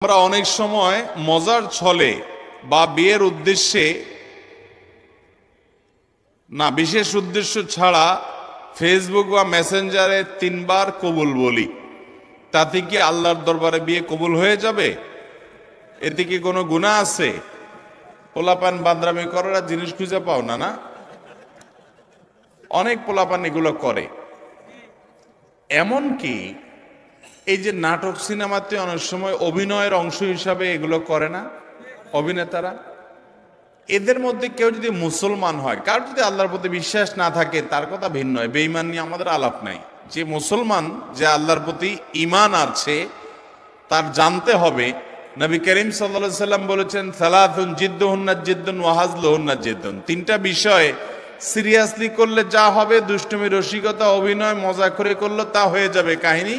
আমরা অনেক সময় মজার ছলে বা বিয়ের উদ্দেশ্যে না, বিশেষ উদ্দেশ্য ছাড়া ফেসবুক বা মেসেঞ্জারে 3 বার কবুল বলি। তাতে কি আল্লাহর দরবারে বিয়ে কবুল হয়ে যাবে? এতে কি কোনো গুনাহ আছে? পোলাপান বান্দরামি করার জিনিস খুঁজে পাও না? না, অনেক পোলাপান এগুলো করে। এমনকি এই যে নাটক সিনেমাতে অনেক সময় অভিনয়ের অংশ হিসাবে এগুলো করে না অভিনেতারা? এদের মধ্যে কেউ যদি মুসলমান হয়, কার যদি আল্লাহর প্রতি বিশ্বাস না থাকে তার কথা ভিন্ন, বেঈমান নিয়ে আমাদের আলাপ নাই। যে মুসলমান, যে আল্লাহর প্রতি ঈমান আছে, তার জানতে হবে নবী করিম সাল্লাল্লাহু আলাইহি সাল্লাম বলেছেন, সালাতুন জিদ্দুহুন্না জিদ্দুন ওয়া হাজলুহুন্না জিদ্দুন। 3টা বিষয় সিরিয়াসলি করলে যা হবে, দুষ্টুমি, রসিকতা, অভিনয়, মজা করে করলে তা হয়ে যাবে কাহিনী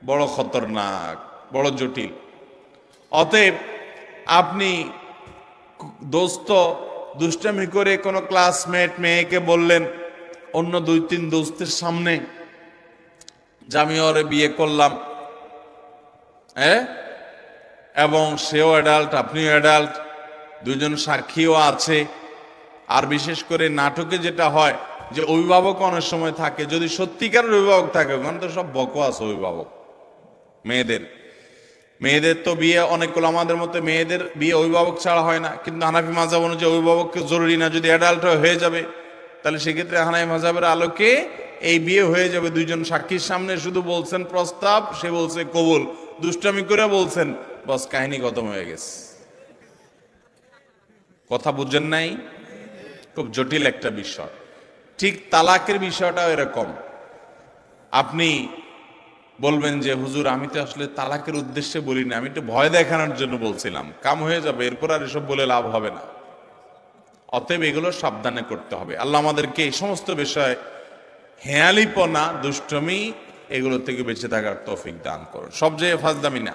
বড় খতরনাক, বড় জটিল। অতএব আপনি দোস্ত দুষ্টামি করে কোনো ক্লাসমেট মেয়েকে বললেন অন্য 2-3 দোস্তের সামনে যে আমি ওরে বিয়ে করলাম, এবং সেও অ্যাডাল্ট, আপনিও অ্যাডাল্ট, দুজন সাক্ষীও আছে। আর বিশেষ করে নাটকে যেটা হয় যে অভিভাবক অনেক সময় থাকে, যদি সত্যিকারের অভিভাবক থাকে, ওখানে তো সব বকওয়াস অভিভাবক। মেয়েদের তো বিয়ে অনেকগুলো, আমাদের মতো মেয়েদের বিয়ে অভিভাবক ছাড়া হয় না, কিন্তু হানাফি মাযহাব অনুযায়ী অভিভাবককে জরুরি না, যদি অ্যাডাল্ট হয়ে যাবে তাহলে সেক্ষেত্রে হানাফি মাযহাবের আলোকে এই বিয়ে হয়ে যাবে। 2জন সাক্ষীর সামনে শুধু বলছেন প্রস্তাব, সে বলছে কবুল, দুষ্টামি করে বলছেন, বস কাহিনী খতম হয়ে গেছে। কথা বুঝেন নাই? খুব জটিল একটা বিষয়। ঠিক তালাকের বিষয়টাও এরকম। আপনি বলবেন যে হুজুর আমি তো আসলে তালাকের উদ্দেশ্যে বলি না, আমি একটু ভয় দেখানোর জন্য বলছিলাম, কাম হয়ে যাবে, এরপর আর এসব বলে লাভ হবে না। অতএব এগুলো সাবধানে করতে হবে। আল্লাহ আমাদেরকে এই সমস্ত বিষয়, হেয়ালিপনা, দুষ্টমি, এগুলো থেকে বেঁচে থাকার তৌফিক দান করুন। সব জায়গায় ফাজলামি না।